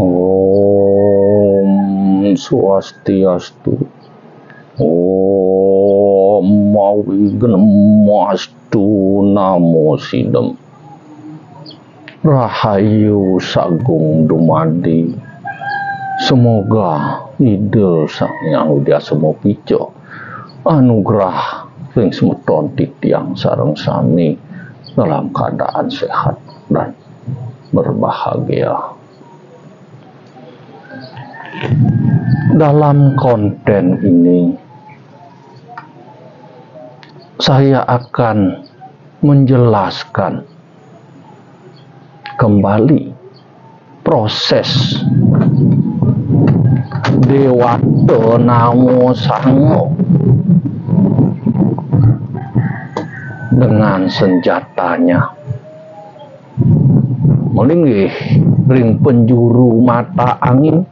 Om Swastiastu. Om Mawignastu Namo Sidem. Rahayu Sagung Dumadi. Semoga ide Sang Hyang Widyasa Pica anugerah ring semeton titiang sareng sami dalam keadaan sehat dan berbahagia. Dalam konten ini saya akan menjelaskan kembali proses Dewata Namo Sango dengan senjatanya melinggih ring penjuru mata angin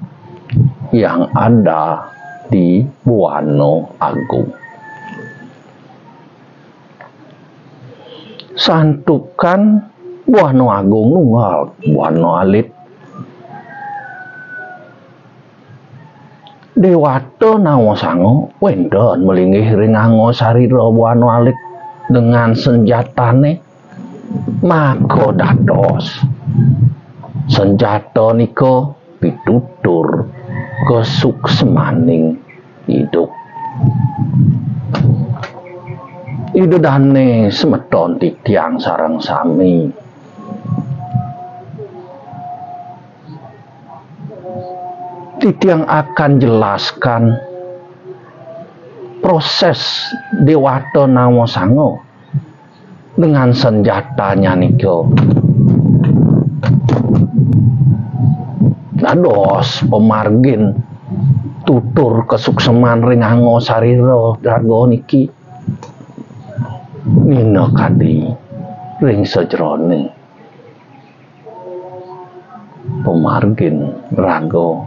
yang ada di Buana Agung. Santukan Buana Agung nunggal Buana Alit. Dewata Namo Sango wendon melinggih ring ango sarira Buana Alit dengan senjatane maka dados senjata nika pitutur kesuksmaning hidup. Idedane semeton titiang sareng sami titiang akan jelaskan proses Dewata Namo Sango dengan senjatanya niko. Dados pemargin tutur kesukseman ring ango sarira raga niki nina kadi ring sejrone pemargin raga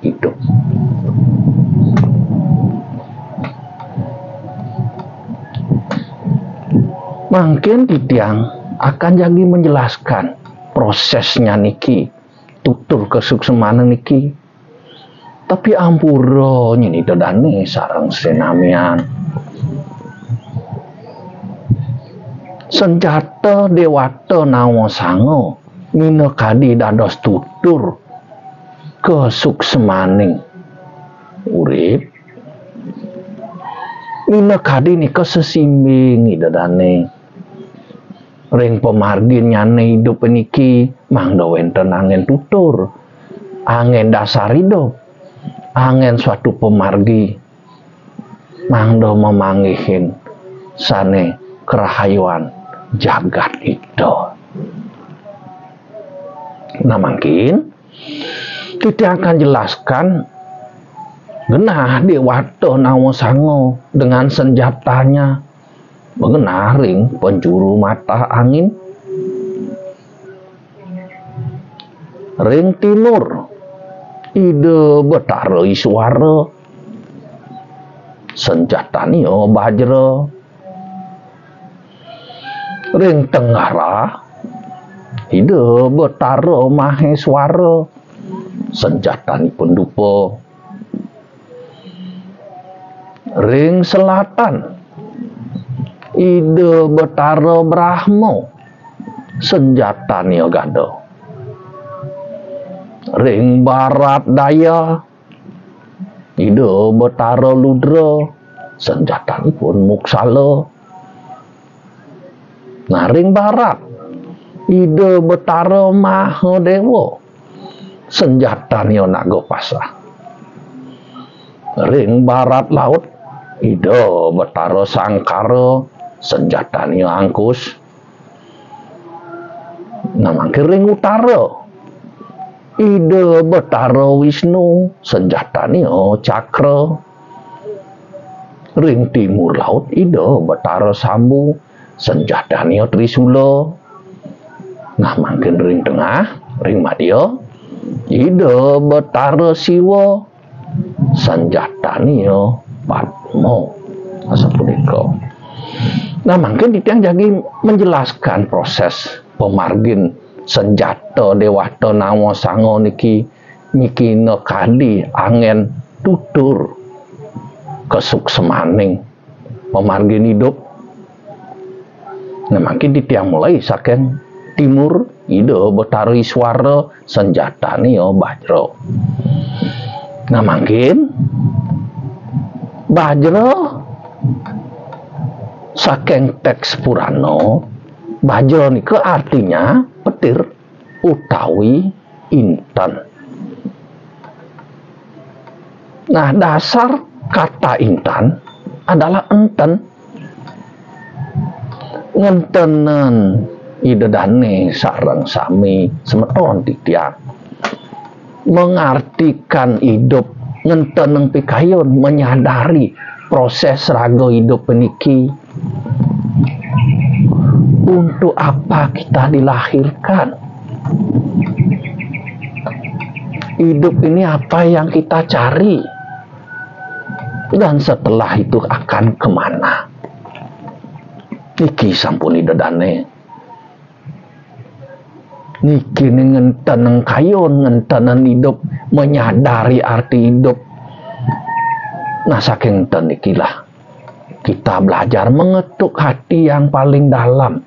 hidup. Mungkin titiang akan jadi menjelaskan prosesnya niki tutur kesukseman niki. Tapi ampura nyini dodane sareng senamian. Senjata Dewata Namo Sango nina kadi dados tutur kesuksemaning urip. Nina kadi nika sesimbing idadane ring pemargin nyane hidup niki mangda wenten angin tutur, angin dasar hidup, angin suatu pemargi mangda memanggihin sane kerahayuan jagat itu. Nah mungkin kita akan jelaskan genah Dewata Namo Sango dengan senjatanya mengenah ring penjuru mata angin ring timur ide Betara Iswara senjatanya Bajra ring tenggara ide Betara Maheswara senjatanipun dupa ring selatan ide Betara Brahma senjatanya gada ring barat daya ide Betara Ludra senjatanipun Muksala. Nah ring barat ide Betara Mahadewa senjatanya Nagapasa. Ring barat laut ide Betara Sangkara senjatanya Angkus. Nah mangke ring utara ide Betara Wisnu senjatanya Cakra. Ring timur laut ide Betara Sambu senjatanya Trisula. Nah mangke ring tengah ring madya ide Betara Siwa senjatanya Padma. Asapunika. Nah mungkin titiang jadi menjelaskan proses pemargin senjata Dewata Namo Sango niki mikino kadi angen tutur kesuksemaning pemargin hidup. Nah makin ditiang mulai saking timur ide betari suara senjata nio Bajra. Nah makin Bajra saking teks Purana, Bajra nike artinya petir utawi intan. Nah dasar kata intan adalah enten. Ngentenen idedane sareng sami semeton titiang mengartikan hidup ngenteneng pikayun, menyadari proses raga hidup peniki. Untuk apa kita dilahirkan? Hidup ini apa yang kita cari? Dan setelah itu akan kemana? Niki sampun idedane. Niki ngentenen kayun, ngentenen hidup, menyadari arti hidup. Nah saking tenikilah kita belajar mengetuk hati yang paling dalam.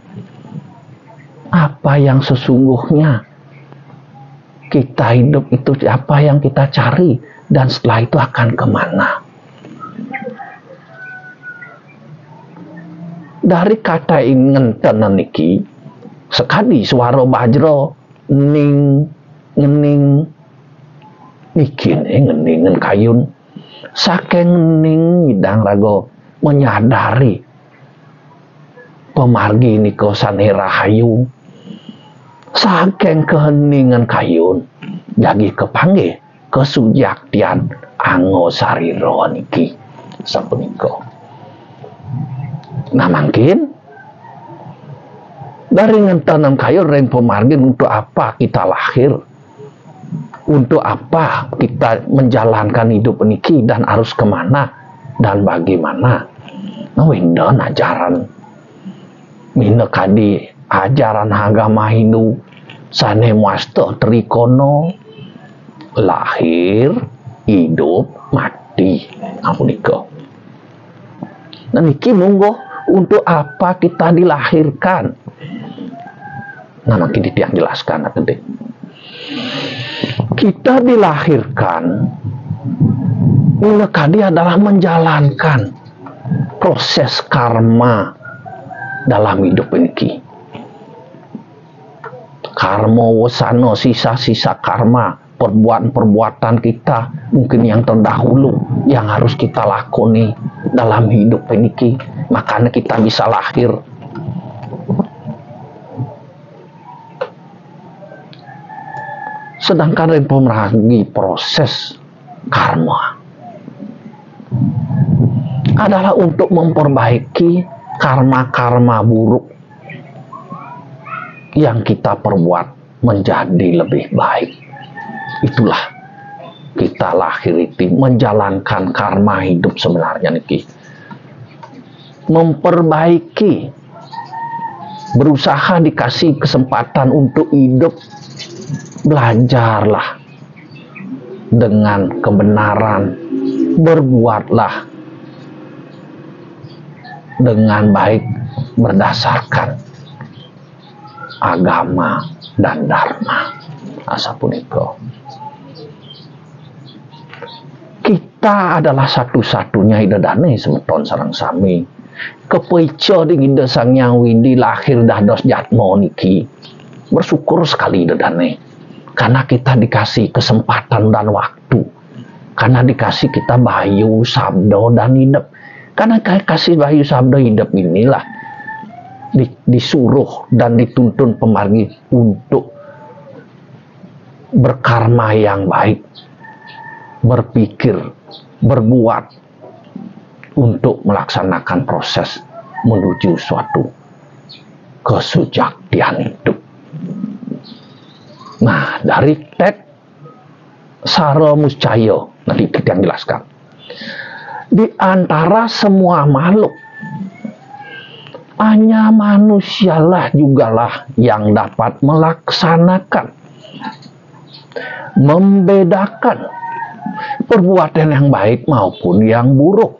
Apa yang sesungguhnya kita hidup itu, apa yang kita cari, dan setelah itu akan kemana? Dari kata ngentenen niki, sekali suara Bajra ning ngening niki ngeningen kayun saking ning idang raga menyadari pemargi niko sanera hayu saking keheningan kayun jadi kepanggih kesujaktian anggo sariro niki sapunika. Nah makin dari ngentanan kayu reng pemargin, untuk apa kita lahir, untuk apa kita menjalankan hidup niki, dan harus kemana dan bagaimana. Nah windan ajaran mina kadi ajaran agama Hindu sane muasto trikono lahir hidup mati apunika. Nah niki monggo untuk apa kita dilahirkan? Nah makin ditiang jelaskan nanti. Kita dilahirkan mulakadi adalah menjalankan proses karma dalam hidup ini. Karma wasana, sisa-sisa karma, perbuatan-perbuatan kita mungkin yang terdahulu yang harus kita lakoni dalam hidup ini. Makanya kita bisa lahir. Sedangkan pemeragi proses karma adalah untuk memperbaiki karma-karma buruk yang kita perbuat menjadi lebih baik. Itulah kita lahir itu menjalankan karma hidup sebenarnya niki. Memperbaiki, berusaha dikasih kesempatan untuk hidup, belajarlah dengan kebenaran, berbuatlah dengan baik berdasarkan agama dan dharma. Asapunika. Kita adalah satu-satunya idedane semeton sareng sami. Kepaica di Ida Sang Hyang Widi lahir dados jatmo niki. Bersyukur sekali idedane. Karena kita dikasih kesempatan dan waktu. Karena dikasih kita bayu, sabdo, dan hidup. Karena kasih bayu, sabdo, hidup inilah disuruh dan dituntun pemargi untuk berkarma yang baik. Berpikir, berbuat untuk melaksanakan proses menuju suatu kesujaktian hidup. Nah, dari teks Sara Muscaya, nanti kita yang jelaskan. Di antara semua makhluk, hanya manusialah jugalah yang dapat melaksanakan membedakan perbuatan yang baik maupun yang buruk.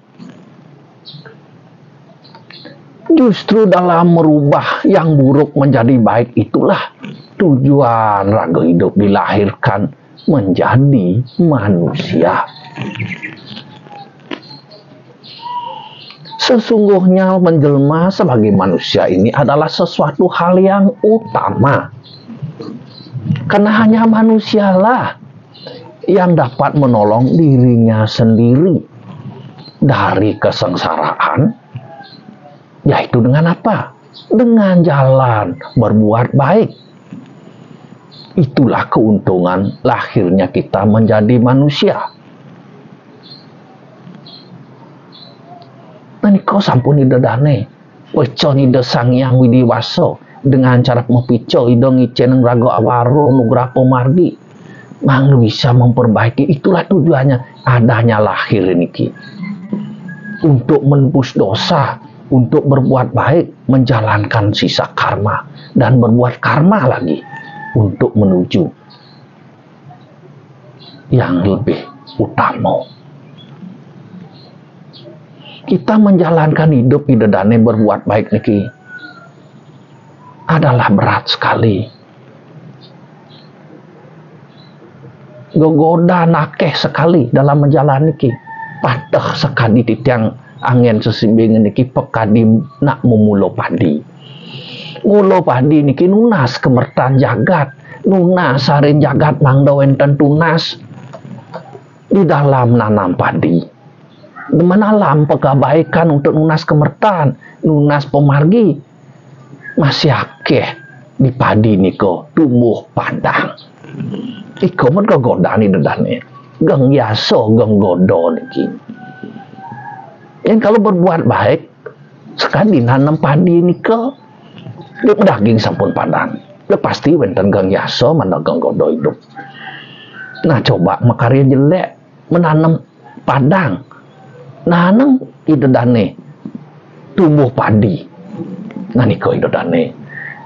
Justru dalam merubah yang buruk menjadi baik itulah tujuan raga hidup dilahirkan menjadi manusia. Sesungguhnya menjelma sebagai manusia ini adalah sesuatu hal yang utama. Karena hanya manusialah yang dapat menolong dirinya sendiri dari kesengsaraan, yaitu dengan apa? Dengan jalan berbuat baik. Itulah keuntungan lahirnya kita menjadi manusia. Menika sampun idedane peco nida Sang Hyang Widiwasa dengan cara mepico ida ngicen raga awaro nugrah pemargi mang bisa memperbaiki. Itulah tujuannya adanya lahir niki, untuk menebus dosa, untuk berbuat baik, menjalankan sisa karma, dan berbuat karma lagi untuk menuju yang lebih utama. Kita menjalankan hidup idedane berbuat baik niki adalah berat sekali. Gogoda nakeh sekali dalam menjalani niki. Patah sekali titiang angin sesimbing niki pekadi nak memulo padi. Mulo padi niki nunas kemertan jagat, nunas sarin jagat mangda wenten tunas di dalam nanam padi. Menalam pekabaikan untuk nunas kemertan, nunas pemargi, masih akeh di padi niko tumbuh padang. Iko men kegodani dedane, geng yaso geng godo niki. Yang kalau berbuat baik, sekali nanam padi niko, daging sampun padang. Dia pasti wenten geng yaso mana geng godo hidup. Nah coba makarya jelek menanam padang. Nanang idedane tumbuh padi. Nah niko idedane.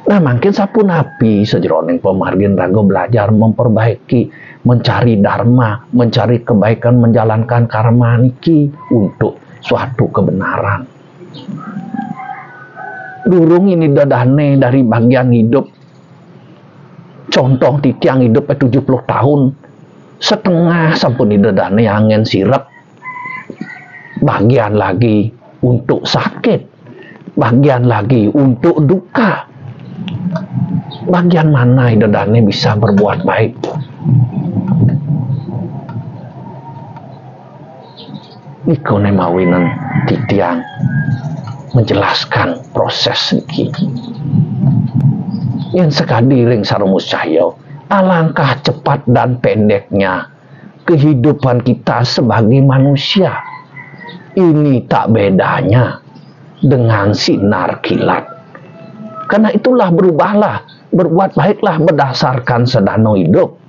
Nah makin sapun api sejroning pemargin raga belajar memperbaiki, mencari dharma, mencari kebaikan, menjalankan karma niki untuk suatu kebenaran. Durung ini dadane dari bagian hidup. Contoh titiang hidup 70 tahun. Setengah sampun idedane angin sirap. Bagian lagi untuk sakit, bagian lagi untuk duka. Bagian mana idedane bisa berbuat baik? Niko nemawinan titiang menjelaskan proses niki. Yang sekali ring sarumus cahyo, alangkah cepat dan pendeknya kehidupan kita sebagai manusia. Ini tak bedanya dengan sinar kilat. Karena itulah berubahlah, berbuat baiklah berdasarkan sedano hidup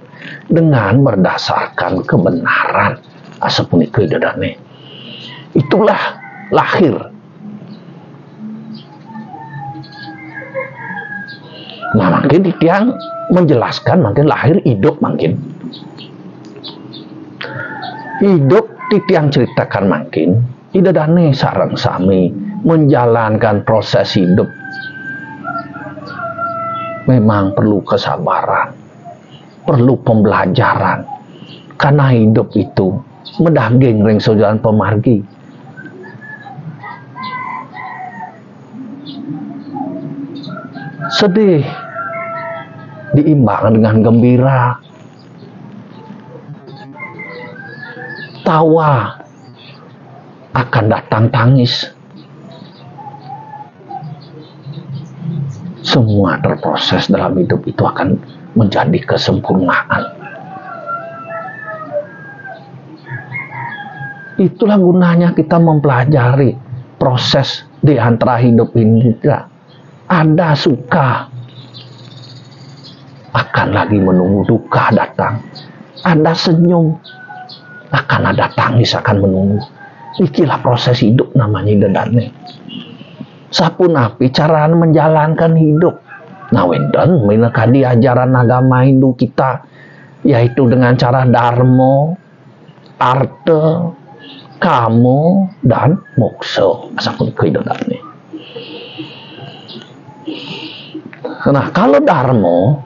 dengan berdasarkan kebenaran. Asapun iku dadane. Itulah lahir. Nah makin tiang menjelaskan makin lahir hidup makin. Hidup titiang ceritakan makin idedane sareng sami menjalankan proses hidup memang perlu kesabaran, perlu pembelajaran, karena hidup itu medaging ring sojalan pemargi. Sedih diimbang dengan gembira, tawa akan datang tangis. Semua terproses dalam hidup itu akan menjadi kesempurnaan. Itulah gunanya kita mempelajari proses di antara hidup ini. Ada suka, akan lagi menunggu duka datang. Ada senyum, akan ada tangis akan menunggu. Ikilah proses hidup namanya dedane. Sapun api cara menjalankan hidup. Nah wenten minakadi ajaran agama Hindu kita yaitu dengan cara dharma, arta, kamo, dan moksa. Sampun keidadane. Nah, kalau dharma,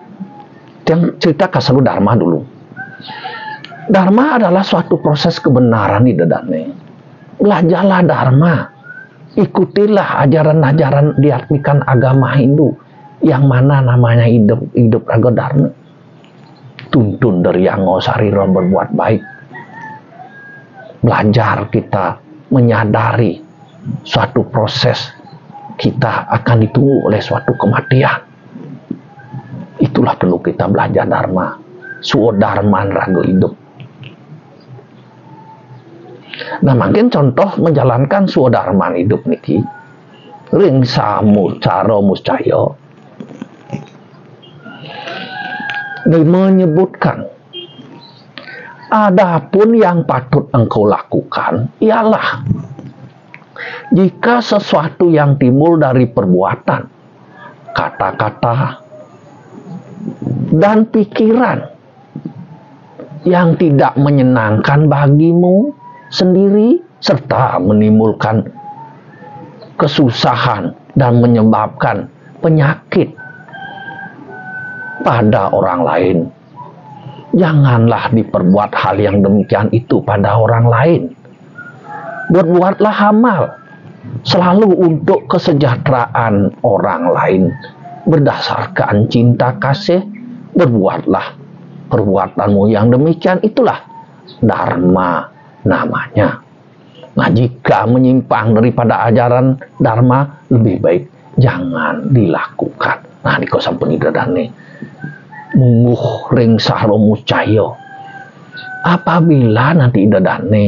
yang cerita kasar dharma dulu. Dharma adalah suatu proses kebenaran di dadane. Belajarlah dharma. Ikutilah ajaran-ajaran diartikan agama Hindu. Yang mana namanya hidup raga dharma. Tuntun dari yang ngosarira berbuat baik. Belajar kita menyadari suatu proses kita akan ditunggu oleh suatu kematian. Itulah perlu kita belajar dharma. Suodharman raga hidup. Nah, mungkin contoh menjalankan suodharman hidup niki ring samu cara muscaya menyebutkan adapun yang patut engkau lakukan ialah jika sesuatu yang timbul dari perbuatan, kata-kata, dan pikiran yang tidak menyenangkan bagimu sendiri serta menimbulkan kesusahan dan menyebabkan penyakit pada orang lain. Janganlah diperbuat hal yang demikian itu pada orang lain. Berbuatlah amal selalu untuk kesejahteraan orang lain berdasarkan cinta kasih. Berbuatlah perbuatanmu yang demikian, itulah dharma namanya. Nah, jika menyimpang daripada ajaran dharma, lebih baik jangan dilakukan. Nah, di kosan penidadane mungguh ring sahro mucaya. Apabila nanti idadane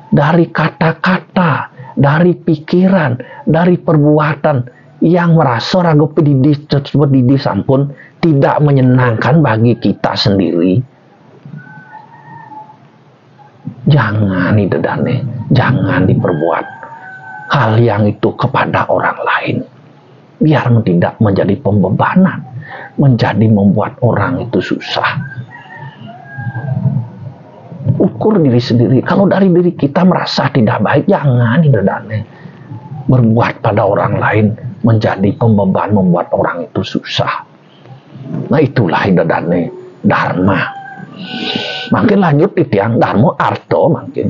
dari kata-kata, dari pikiran, dari perbuatan yang merasa raga pedidih tersebut sampun tidak menyenangkan bagi kita sendiri, jangan idadane, jangan diperbuat hal yang itu kepada orang lain. Biar tidak menjadi pembebanan, menjadi membuat orang itu susah. Ukur diri sendiri. Kalau dari diri kita merasa tidak baik, jangan idadane berbuat pada orang lain menjadi pembeban, membuat orang itu susah. Nah, itulah idadane dharma. Makin lanjut di tiang dharma arta makin.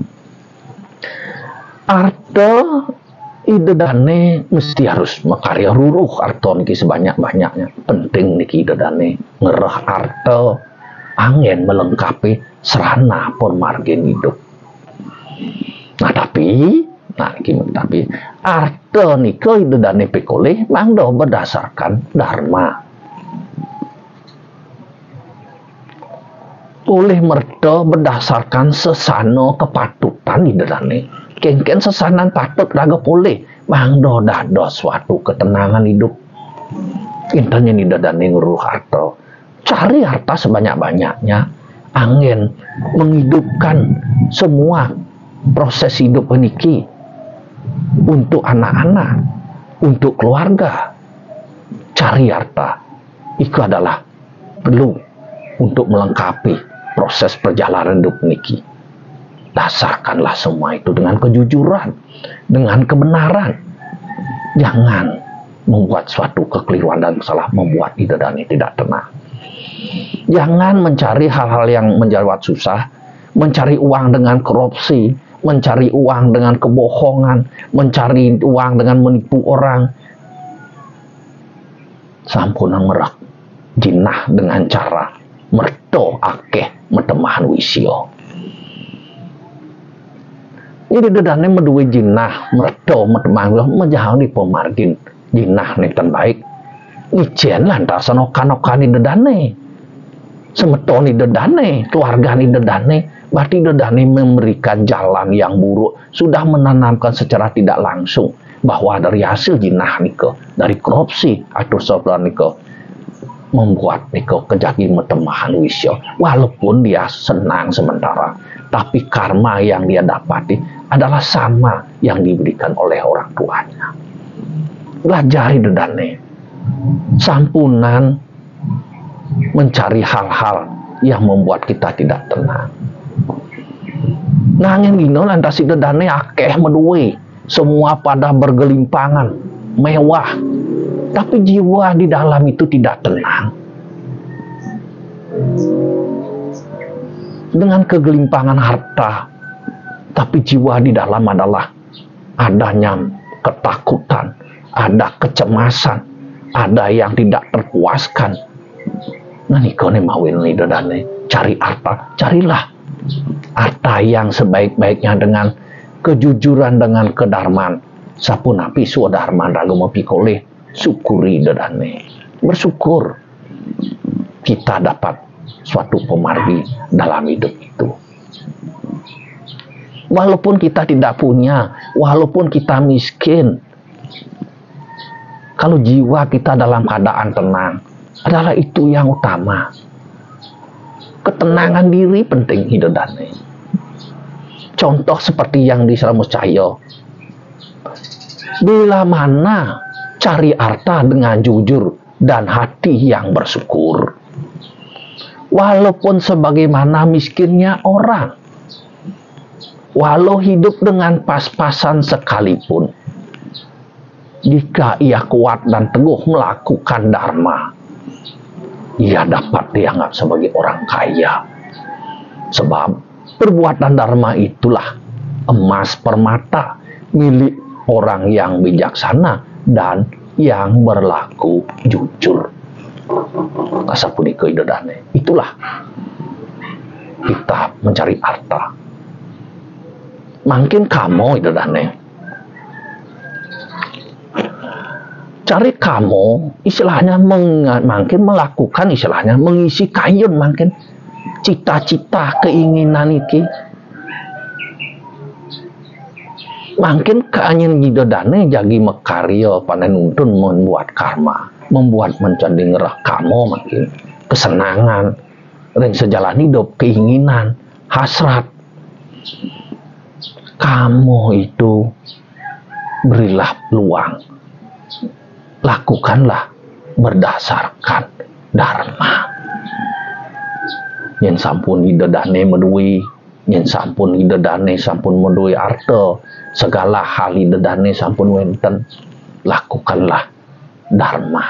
Arta idadane mesti harus makarya ruruh arta niki sebanyak-banyaknya. Penting niki idadane ngerah arta angin melengkapi serana pemargin hidup. Nah, tapi arta nika idadane pikoleh mangdo berdasarkan dharma. Oleh merta berdasarkan sesano kepatutan idadane. Kengken sesanan patut raga boleh mangdo dado suatu ketenangan hidup. Intanya idadane nguruh harta. Cari harta sebanyak-banyaknya. Angin menghidupkan semua proses hidup niki untuk anak-anak, untuk keluarga. Cari harta. Itu adalah perlu untuk melengkapi proses perjalanan hidup niki. Dasarkanlah semua itu dengan kejujuran, dengan kebenaran. Jangan membuat suatu kekeliruan dan salah, membuat idadane tidak tenang. Jangan mencari hal-hal yang menjawab susah, mencari uang dengan korupsi, mencari uang dengan kebohongan, mencari uang dengan menipu orang. Sampunang merak jinah dengan cara merto akeh metemahan wisyo. Jadi dadane meduwe jinah merto metemahan wisyo menjauhi pemargin jinah netan baik. Ijen lantas nokan-nokan dadane. Semetoni dadane, keluarga ni dadane, berarti dadane memberikan jalan yang buruk, sudah menanamkan secara tidak langsung bahwa dari hasil jinah niko, dari korupsi atau soal niko, membuat niko kejagi metemahan wisyo. Walaupun dia senang sementara, tapi karma yang dia dapati adalah sama yang diberikan oleh orang tuanya. Belajari dadane, sampunan mencari hal-hal yang membuat kita tidak tenang. Nangin gino lantas dedane akeh medue, semua pada bergelimpangan, mewah, tapi jiwa di dalam itu tidak tenang. Dengan kegelimpangan harta, tapi jiwa di dalam adalah adanya ketakutan, ada kecemasan, ada yang tidak terpuaskan. Nah niko ne mawin ni dadane, cari harta, carilah harta yang sebaik-baiknya dengan kejujuran, dengan kedarman. Sapunapi suadarman ragu mapikole, syukuri dadane, bersyukur kita dapat suatu pemargi dalam hidup itu. Walaupun kita tidak punya, walaupun kita miskin, kalau jiwa kita dalam keadaan tenang, adalah itu yang utama. Ketenangan diri penting hidup dane. Contoh seperti yang di Seramus Cahyo. Bila mana cari harta dengan jujur dan hati yang bersyukur. Walaupun sebagaimana miskinnya orang, walau hidup dengan pas-pasan sekalipun, jika ia kuat dan teguh melakukan dharma, ia dapat dianggap sebagai orang kaya. Sebab perbuatan dharma itulah emas permata milik orang yang bijaksana dan yang berlaku jujur. Kasapunika idodane. Itulah kita mencari harta. Makin kamu idodane. Cari kamu istilahnya makin melakukan istilahnya mengisi kayun makin cita-cita keinginan iki. Makin keanyen idodane jagi mekaryo panen nuntun membuat karma, membuat menjadi ngerah kamu makin kesenangan dan sejalan hidup, keinginan, hasrat. Kamu itu berilah peluang, lakukanlah berdasarkan dharma. Yen sampun idedane medui, yen sampun idedane sampun medui arto, segala hal idedane sampun wenten, lakukanlah dharma.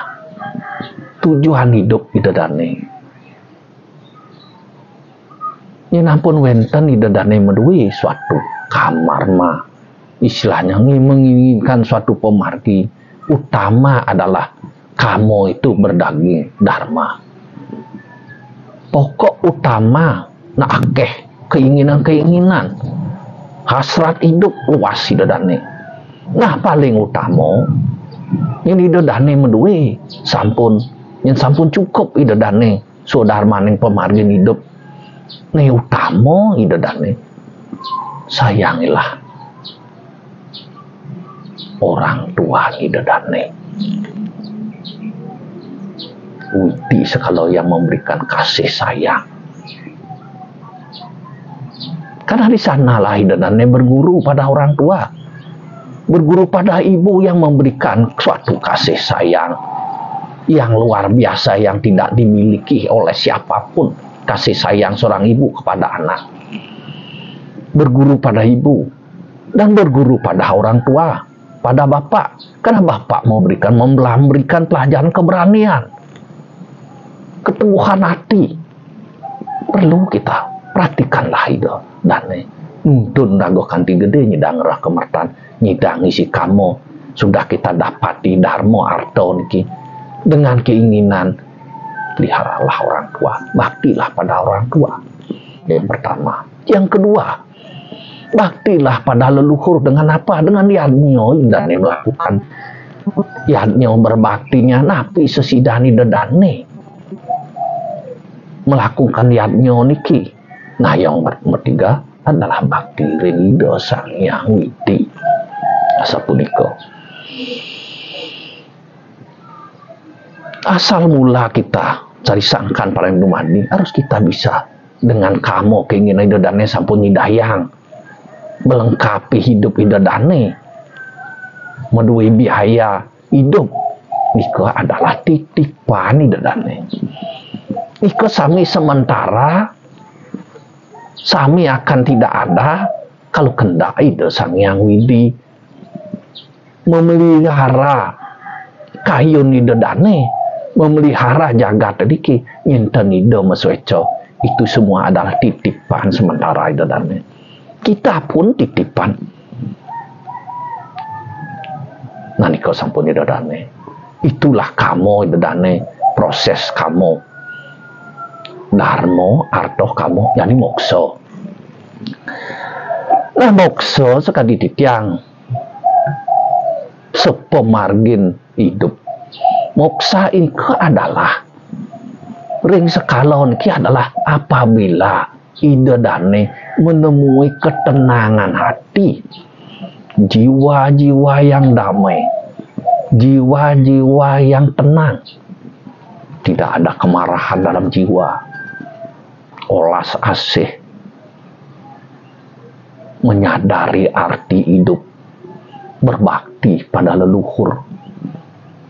Tujuan hidup idedane. Yen ampun wenten idedane medui suatu kamarma, istilahnya menginginkan suatu pemargi, utama adalah kamu itu berdaging dharma. Pokok utama na akeh keinginan-keinginan, hasrat hidup luas idedane. Nah paling utama yang idedane medue sampun, yang sampun cukup idedane sodharma ning pemargi hidup. Nih utama idedane sayangilah orang tua idedane. Witi sekalo yang memberikan kasih sayang. Karena di sanalah idedane berguru pada orang tua, berguru pada ibu yang memberikan suatu kasih sayang yang luar biasa yang tidak dimiliki oleh siapapun. Kasih sayang seorang ibu kepada anak, berguru pada ibu dan berguru pada orang tua, pada bapak, karena bapak memberikan pelajaran keberanian, keteguhan hati. Perlu kita perhatikanlah itu dan nuntun rago kanti gede nyidang rah kemertan nyidang isi kamu sudah kita dapati dharma arto niki dengan keinginan peliharalah orang tua, baktilah pada orang tua. Yang pertama. Yang kedua, baktilah pada leluhur dengan apa? Dengan yadnyo dan melakukan yadnyo berbaktinya napi sesidani dedane. Melakukan yadnyo niki. Nah yang ketiga adalah bakti ridho sang yang witi. Asapuniko. Asal mula kita cari sangkan para dumadi harus kita bisa dengan kamu keinginan idodane sampun nyidayang melengkapi hidup idodane medui biaya hidup niku adalah titipan idodane. Iko sami sementara, sami akan tidak ada kalau kendak Ida Sang Hyang Widi memelihara kayun Ida Dane, memelihara jagat tadiki nyenten Ida Masweco. Itu semua adalah titipan sementara Ida Dane. Kita pun titipan. Nah niko sampun Ida Dane. Itulah kamu Ida Dane, proses kamu. Dharma, arto kamu, yani mokso. Nah mokso sekali ditiang sepemargin hidup. Moksa ini adalah ring sekalon ki adalah apabila Ida Dane menemui ketenangan hati, jiwa-jiwa yang damai, jiwa-jiwa yang tenang, tidak ada kemarahan dalam jiwa, olas asih, menyadari arti hidup, berbakti pada leluhur,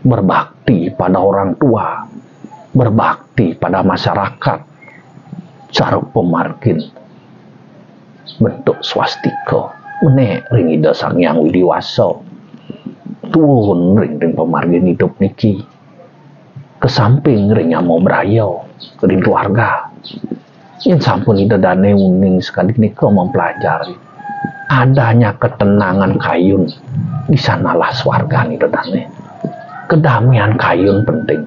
berbakti pada orang tua, berbakti pada masyarakat, cara pemargin, bentuk swastika, menek ring Ida Sang Hyang Widiwaso, turun ring pemargin hidup niki, kesamping ring Amo Brayo, ring keluarga. Yang sampun Ida Dane uning sekali niko mempelajari adanya ketenangan kayun, di sanalah swarga Ida Dane. Kedamaian kayun penting.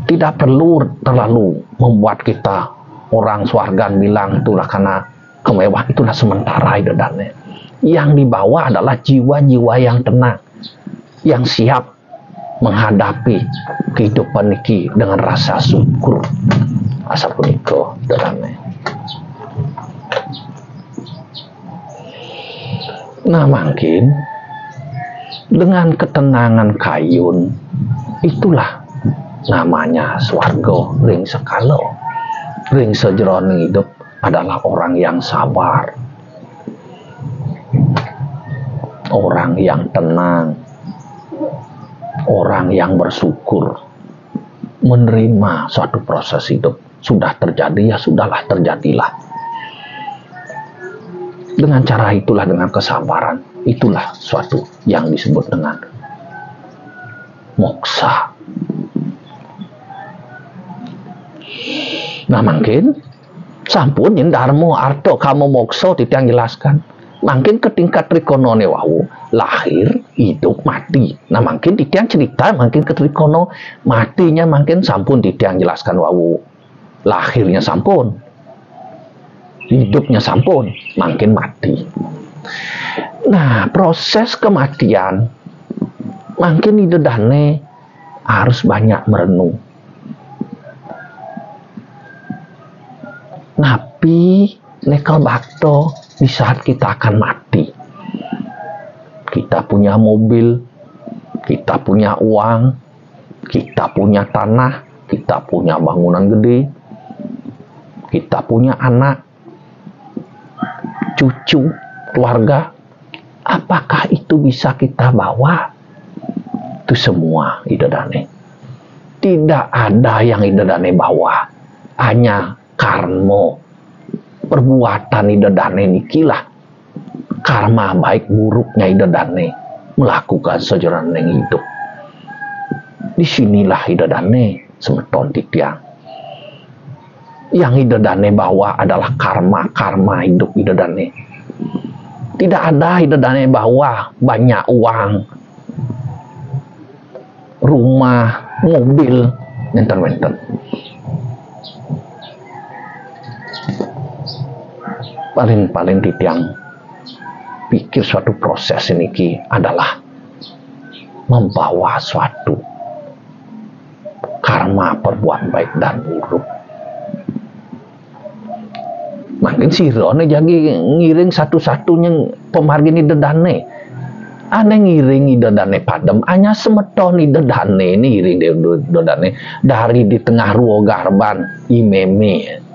Tidak perlu terlalu membuat kita orang swargan bilang itulah karena kemewah, itulah sementara Ida Dane. Yang dibawa adalah jiwa-jiwa yang tenang, yang siap menghadapi kehidupan niki dengan rasa syukur. Asal puniko Dane. Nah mungkin dengan ketenangan kayun itulah namanya swarga ring sekalo. Ring sejroning hidup adalah orang yang sabar, orang yang tenang, orang yang bersyukur, menerima suatu proses hidup. Sudah terjadi, ya sudahlah, terjadilah. Dengan cara itulah, dengan kesabaran, itulah suatu yang disebut dengan moksa. Nah mungkin sampun yen dharma arto kamu moksa titiang jelaskan. Makin ke tingkat trikonone wau, lahir, hidup, mati. Nah makin titiang cerita, makin ke trikono matinya makin sampun titiang jelaskan wau. Lahirnya sampun, hidupnya sampun, makin mati. Nah proses kematian makin Ida Dane harus banyak merenung. Napi nekel bakto di saat kita akan mati. Kita punya mobil, kita punya uang, kita punya tanah, kita punya bangunan gede, kita punya anak, cucu, keluarga. Apakah itu bisa kita bawa? Itu semua Ida Dane. Tidak ada yang Ida Dane bawa. Hanya karma, perbuatan Ida Dane nikilah karma baik buruknya Ida Dane melakukan sejalan hidup. Disinilah Ida Dane semeton titiang. Yang Ida Dane bawa adalah karma hidup Ida Dane. Tidak ada Ida Dane bawa banyak uang, rumah, mobil, enten-enten. Paling titiang pikir suatu proses ini adalah membawa suatu karma perbuatan baik dan buruk. Makin sirone jadi ngiring satu-satunya pemargin Ida Dane. Ane ngiring Ida Dane padem, hanya semeton Ida Dane ini ngiring Ida Dane dari di tengah ruo garban imeme.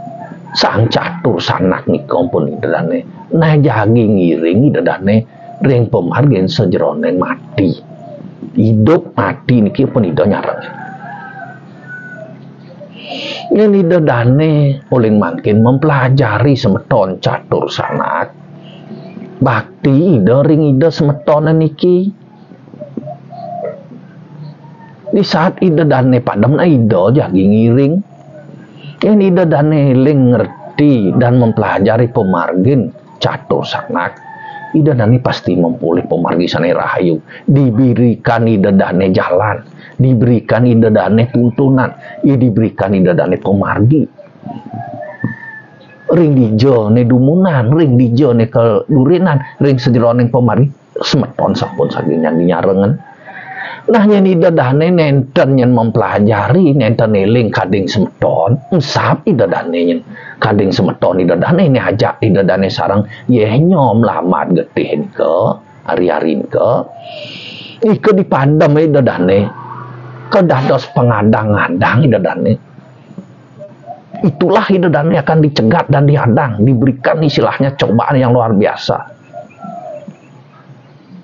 Sang catur sanak nikom pun Ida Dane. Nah jagi ngiring Ida Dane ring pemargin sejeroneng mati. Hidup mati niki pun Ida nyareng. Yen ida dane uling makin mempelajari semeton catur sanak. Bakti ida ring ida semeton niki. Di saat ida dane padam na ida jadi ngiring. Yen ida dane ling ngerti dan mempelajari pemargin catur sanak, ida dane pasti mempulih pemargi sane rahayu. Diberikan ida dane jalan, diberikan ida dane tuntunan, diberikan ida dane pemargi. Ring dijo ne dumunan, ring dijo ne kedurinan, ring sedironing pemargi semeton sampun saking nyarengen. Nah yen ida dane nenten yen mempelajari nenten eling kading semeton, ensap ida dane yen kading semeton ida dane ne ajak ida dane sareng ye nyom lamat getih ke ari-ari ke. Ike dipandem ida dane kedados pengadang-adang ida dane. Itulah ida dane akan dicegat dan dihadang, diberikan istilahnya cobaan yang luar biasa.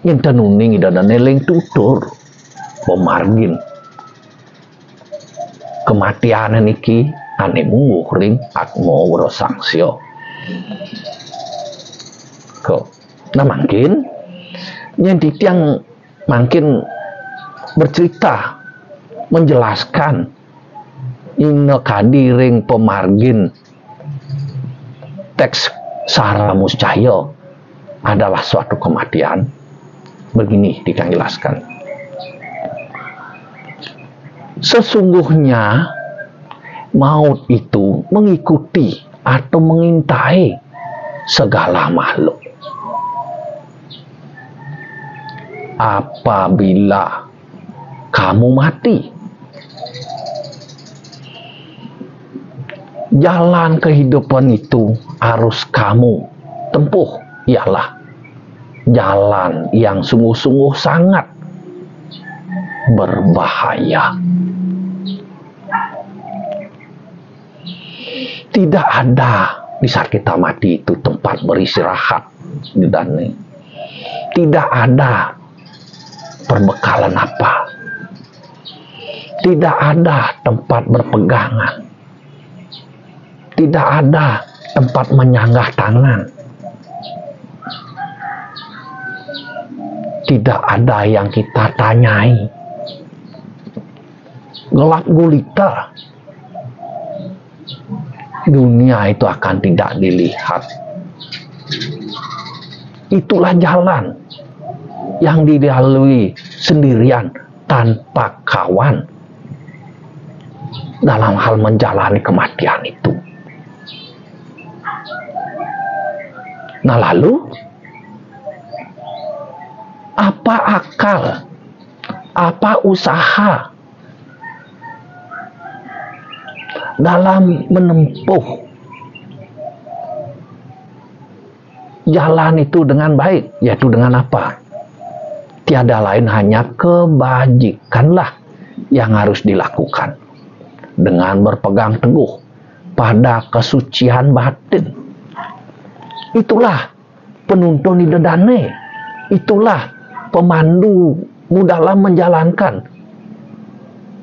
Yen tenuning ida dane eling tutur pemargin kematian niki ane mungguh ring atmo waro sangsyo. Nah makin yen titiang makin bercerita menjelaskan ine kadi ring pemargin teks Sara Muscahyo adalah suatu kematian. Begini dijelaskan. Sesungguhnya maut itu mengikuti atau mengintai segala makhluk. Apabila kamu mati, jalan kehidupan itu harus kamu tempuh ialah jalan yang sungguh-sungguh sangat berbahaya. Tidak ada di saat kita mati itu tempat beristirahat di dane. Tidak ada perbekalan apa. Tidak ada tempat berpegangan. Tidak ada tempat menyanggah tangan. Tidak ada yang kita tanyai. Gelap gulita. Dunia itu akan tidak dilihat. Itulah jalan yang dilalui sendirian tanpa kawan dalam hal menjalani kematian itu. Nah lalu apa akal, apa usaha dalam menempuh jalan itu dengan baik, yaitu dengan apa? Tiada lain hanya kebajikanlah yang harus dilakukan dengan berpegang teguh pada kesucian batin. Itulah penuntun ida dane, itulah pemandumu dalam menjalankan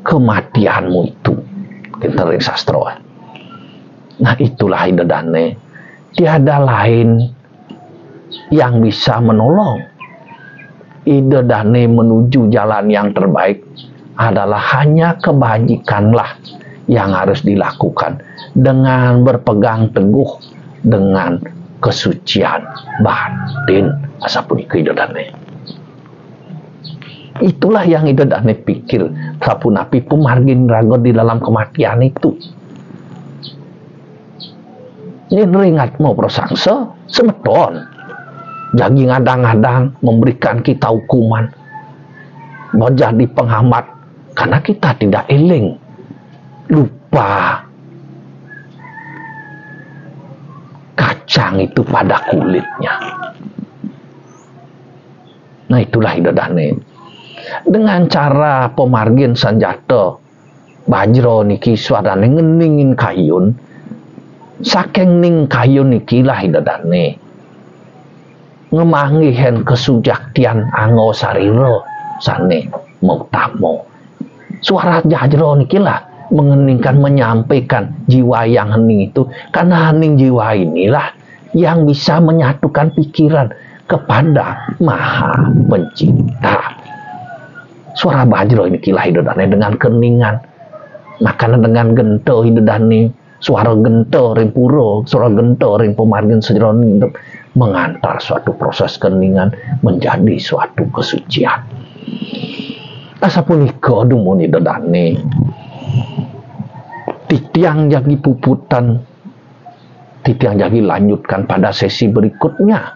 kematianmu itu. Kita ring sastro. Nah itulah ida dane. Tiada lain yang bisa menolong ida dane menuju jalan yang terbaik adalah hanya kebajikanlah yang harus dilakukan dengan berpegang teguh dengan kesucian batin. Asapunika ida dane. Itulah yang ida dane pikir sapunapi pemargin raga di dalam kematian itu. Ini ringat mau prosangsa semeton. Jadi ngadang-ngadang memberikan kita hukuman. Mau jadi penghambat karena kita tidak eling. Lupa kacang itu pada kulitnya. Nah itulah ida dane. Dengan cara pemargin sanjata bajro niki suarane ngeningin kayun, saking ning kayun niki lah ida dane ngemanggihen kesujaktian anggo sariro sane mau tamo. Suara jajro niki lah mengeningkan, menyampaikan jiwa yang hening itu, karena hening jiwa inilah yang bisa menyatukan pikiran kepada Maha Pencipta. Suara bajro ini kilah hidodane dengan keningan, makanya dengan gento hidodane, suara gento ring puro, suara gento ring pemargin sejroning mengantar suatu proses keningan menjadi suatu kesucian. Asa punika dumuni dedane titiang jagi puputan, titiang jagi lanjutkan pada sesi berikutnya.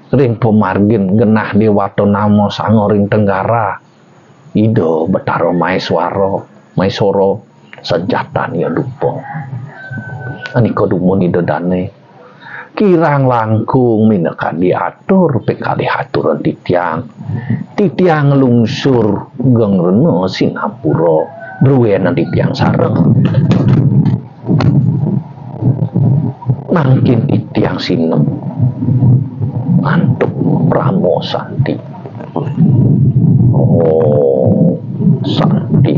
Ring pemargin genah dewato namo sango ring tenggara ido betaro maisoro senjata ya dupo aniko dumuni dedane kirang langkung mineka diatur pekali haturan titiang lungsur gengreno sinapuro bruena titiang sareng mangkin titiang sinem ngantuk Ramo Santi. Oh, Santi.